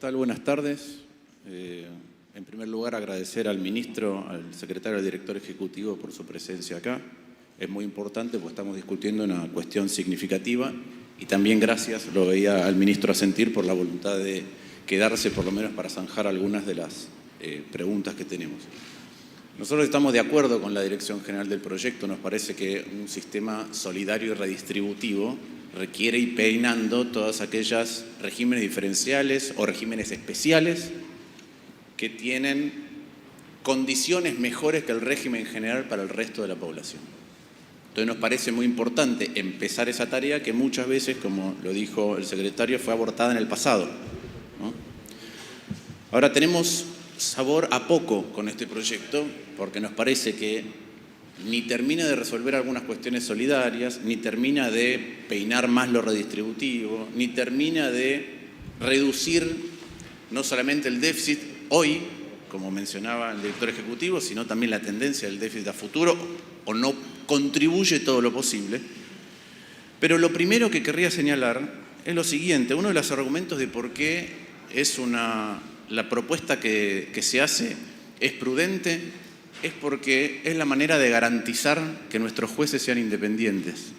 tal? Buenas tardes. En primer lugar, agradecer al ministro, al secretario, al director ejecutivo por su presencia acá. Es muy importante porque estamos discutiendo una cuestión significativa y también gracias, lo veía al ministro asentir, por la voluntad de quedarse por lo menos para zanjar algunas de las preguntas que tenemos. Nosotros estamos de acuerdo con la dirección general del proyecto. Nos parece que un sistema solidario y redistributivo requiere ir peinando todas aquellas regímenes diferenciales o regímenes especiales que tienen condiciones mejores que el régimen general para el resto de la población. Entonces nos parece muy importante empezar esa tarea que muchas veces, como lo dijo el secretario, fue abortada en el pasado, ¿no? Ahora tenemos sabor a poco con este proyecto porque nos parece que ni termina de resolver algunas cuestiones solidarias, ni termina de peinar más lo redistributivo, ni termina de reducir no solamente el déficit hoy, como mencionaba el director ejecutivo, sino también la tendencia del déficit a futuro, o no contribuye todo lo posible. Pero lo primero que querría señalar es lo siguiente: uno de los argumentos de por qué es la propuesta que se hace es prudente, es porque es la manera de garantizar que nuestros jueces sean independientes.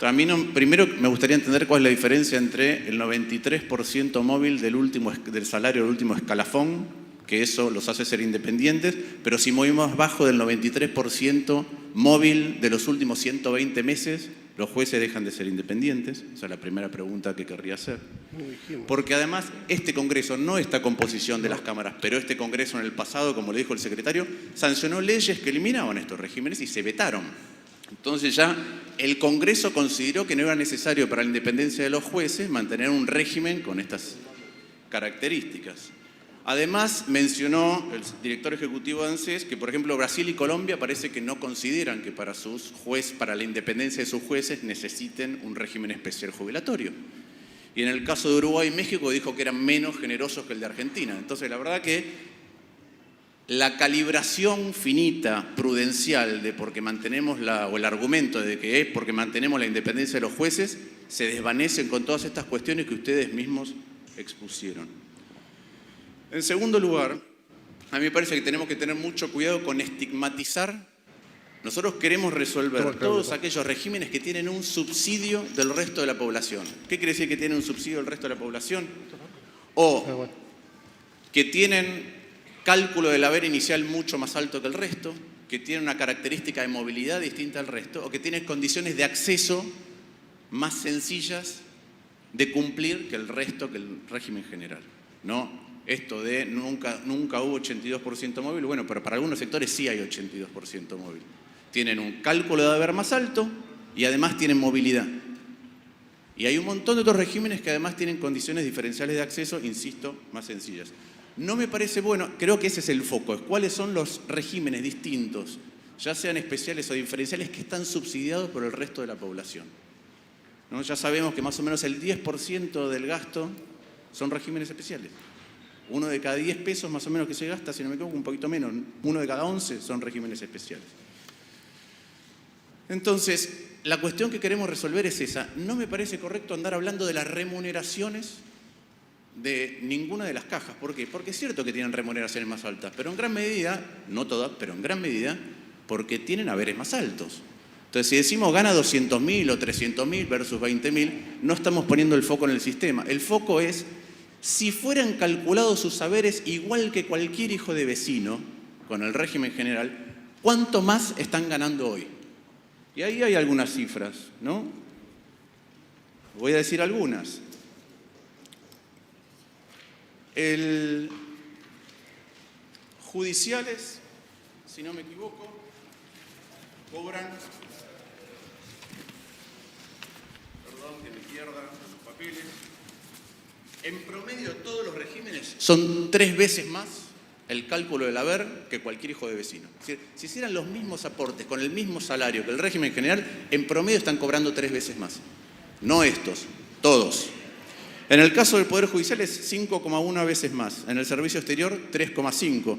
A mí primero me gustaría entender cuál es la diferencia entre el 93% móvil del salario del último escalafón, que eso los hace ser independientes, pero si movimos bajo del 93% móvil de los últimos 120 meses, los jueces dejan de ser independientes. Esa es la primera pregunta que querría hacer. Porque además este Congreso, no esta composición de las cámaras, pero este Congreso en el pasado, como le dijo el secretario, sancionó leyes que eliminaban estos regímenes y se vetaron. Entonces ya el Congreso consideró que no era necesario para la independencia de los jueces mantener un régimen con estas características. Además, mencionó el director ejecutivo de ANSES que, por ejemplo, Brasil y Colombia parece que no consideran que para la independencia de sus jueces necesiten un régimen especial jubilatorio. Y en el caso de Uruguay y México dijo que eran menos generosos que el de Argentina. Entonces, la verdad que la calibración finita, prudencial, de porque mantenemos o el argumento de que es porque mantenemos la independencia de los jueces, se desvanecen con todas estas cuestiones que ustedes mismos expusieron. En segundo lugar, a mí me parece que tenemos que tener mucho cuidado con estigmatizar. Nosotros queremos resolver todos aquellos regímenes que tienen un subsidio del resto de la población. ¿Qué quiere decir que tienen un subsidio del resto de la población? O que tienen cálculo del haber inicial mucho más alto que el resto, que tienen una característica de movilidad distinta al resto, o que tienen condiciones de acceso más sencillas de cumplir que el resto, que el régimen general, ¿no? Esto de nunca hubo 82% móvil, bueno, pero para algunos sectores sí hay 82% móvil. Tienen un cálculo de haber más alto y además tienen movilidad. Y hay un montón de otros regímenes que además tienen condiciones diferenciales de acceso, insisto, más sencillas. No me parece bueno, creo que ese es el foco, es cuáles son los regímenes distintos, ya sean especiales o diferenciales, que están subsidiados por el resto de la población, ¿no? Ya sabemos que más o menos el 10% del gasto son regímenes especiales. 1 de cada 10 pesos más o menos que se gasta, si no me equivoco, un poquito menos, 1 de cada 11 son regímenes especiales. Entonces, la cuestión que queremos resolver es esa. No me parece correcto andar hablando de las remuneraciones de ninguna de las cajas. ¿Por qué? Porque es cierto que tienen remuneraciones más altas, pero en gran medida, no todas, pero en gran medida, porque tienen haberes más altos. Entonces, si decimos gana 200.000 o 300.000 versus 20.000, no estamos poniendo el foco en el sistema. El foco es, si fueran calculados sus haberes igual que cualquier hijo de vecino, con el régimen general, ¿cuánto más están ganando hoy? Y ahí hay algunas cifras, ¿no? Voy a decir algunas. Judiciales, si no me equivoco, cobran, perdón que me pierda los papeles, en promedio todos los regímenes son 3 veces más el cálculo del haber que cualquier hijo de vecino. Es decir, si hicieran los mismos aportes con el mismo salario que el régimen general, en promedio están cobrando 3 veces más. No estos, todos. En el caso del Poder Judicial es 5,1 veces más. En el Servicio Exterior, 3,5.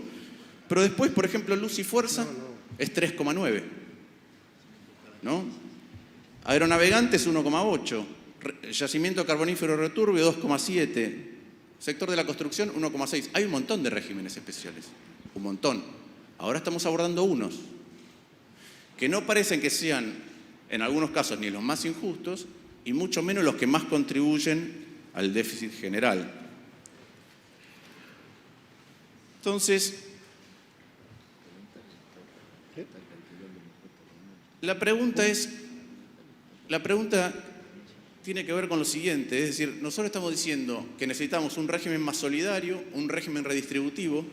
Pero después, por ejemplo, Luz y Fuerza es 3,9. ¿No? Aeronavegantes, 1,8. Yacimiento carbonífero returbio, 2,7. Sector de la construcción, 1,6. Hay un montón de regímenes especiales, un montón. Ahora estamos abordando unos que no parecen que sean, en algunos casos, ni los más injustos, y mucho menos los que más contribuyen al déficit general. Entonces, la pregunta tiene que ver con lo siguiente, es decir, nosotros estamos diciendo que necesitamos un régimen más solidario, un régimen redistributivo.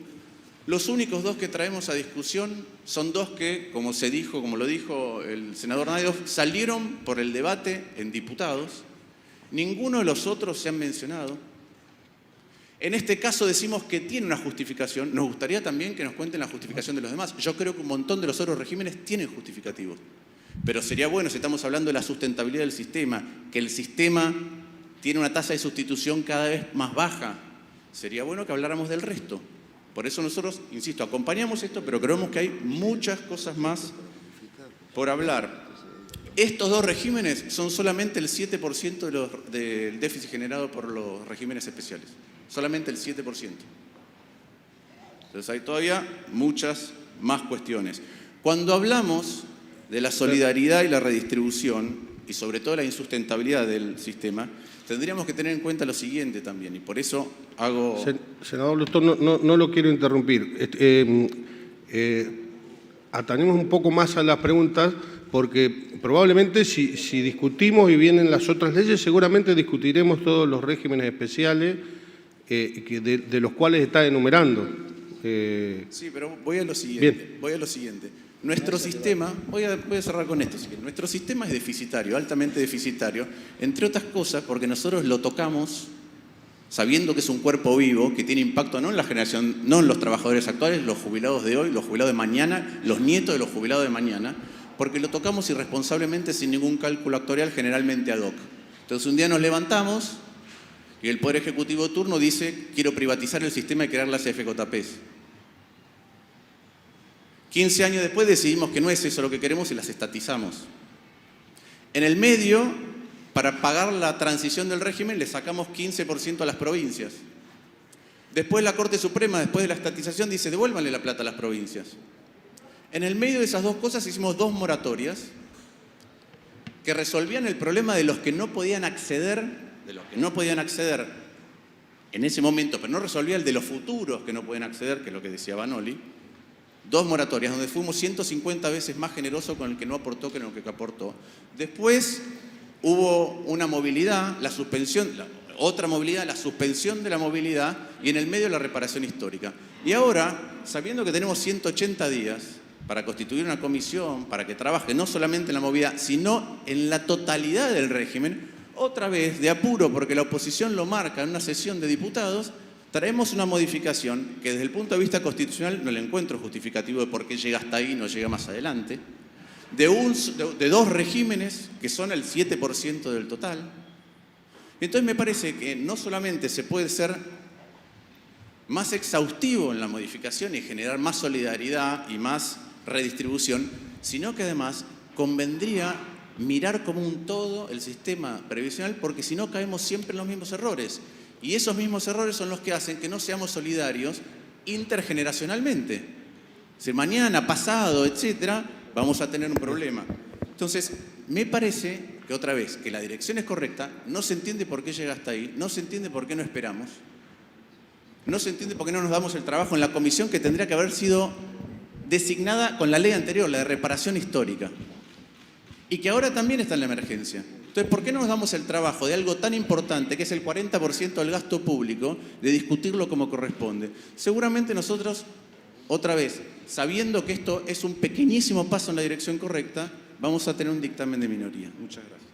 Los únicos dos que traemos a discusión son dos que, como lo dijo el senador Naidoo, salieron por el debate en diputados. Ninguno de los otros se han mencionado. En este caso decimos que tiene una justificación. Nos gustaría también que nos cuenten la justificación de los demás. Yo creo que un montón de los otros regímenes tienen justificativos. Pero sería bueno, si estamos hablando de la sustentabilidad del sistema, que el sistema tiene una tasa de sustitución cada vez más baja, sería bueno que habláramos del resto. Por eso nosotros, insisto, acompañamos esto, pero creemos que hay muchas cosas más por hablar. Estos dos regímenes son solamente el 7% del déficit generado por los regímenes especiales. Solamente el 7%. Entonces hay todavía muchas más cuestiones. Cuando hablamos de la solidaridad y la redistribución, y sobre todo la insustentabilidad del sistema, tendríamos que tener en cuenta lo siguiente también, y por eso hago... Senador Lustó, no lo quiero interrumpir. Atañemos un poco más a las preguntas, porque probablemente si discutimos y vienen las otras leyes, seguramente discutiremos todos los regímenes especiales de los cuales está enumerando. Sí, pero voy a lo siguiente. Nuestro sistema, voy a cerrar con esto, nuestro sistema es deficitario, altamente deficitario, entre otras cosas porque nosotros lo tocamos sabiendo que es un cuerpo vivo que tiene impacto no en la generación, no en los trabajadores actuales, los jubilados de hoy, los jubilados de mañana, los nietos de los jubilados de mañana, porque lo tocamos irresponsablemente sin ningún cálculo actuarial, generalmente ad hoc. Entonces un día nos levantamos y el Poder Ejecutivo de turno dice: quiero privatizar el sistema y crear las FJPs. 15 años después decidimos que no es eso lo que queremos y las estatizamos. En el medio, para pagar la transición del régimen, le sacamos 15% a las provincias. Después la Corte Suprema, después de la estatización, dice: devuélvanle la plata a las provincias. En el medio de esas dos cosas hicimos dos moratorias que resolvían el problema de los que no podían acceder, en ese momento, pero no resolvía el de los futuros que no pueden acceder, que es lo que decía Vanoli. Dos moratorias, donde fuimos 150 veces más generosos con el que no aportó que con el que aportó. Después hubo una movilidad, la suspensión de la movilidad, y en el medio la reparación histórica. Y ahora, sabiendo que tenemos 180 días para constituir una comisión, para que trabaje no solamente en la movilidad, sino en la totalidad del régimen, otra vez, de apuro, porque la oposición lo marca en una sesión de diputados, traemos una modificación que desde el punto de vista constitucional no le encuentro justificativo de por qué llega hasta ahí y no llega más adelante, de dos regímenes que son el 7% del total. Entonces me parece que no solamente se puede ser más exhaustivo en la modificación y generar más solidaridad y más redistribución, sino que además convendría mirar como un todo el sistema previsional, porque si no caemos siempre en los mismos errores. Y esos mismos errores son los que hacen que no seamos solidarios intergeneracionalmente. Si mañana, pasado, etcétera, vamos a tener un problema. Entonces, me parece que otra vez, que la dirección es correcta, no se entiende por qué llega hasta ahí, no se entiende por qué no esperamos, no se entiende por qué no nos damos el trabajo en la comisión que tendría que haber sido designada con la ley anterior, la de reparación histórica, y que ahora también está en la emergencia. Entonces, ¿por qué no nos damos el trabajo de algo tan importante, que es el 40% del gasto público, de discutirlo como corresponde? Seguramente nosotros, otra vez, sabiendo que esto es un pequeñísimo paso en la dirección correcta, vamos a tener un dictamen de minoría. Muchas gracias.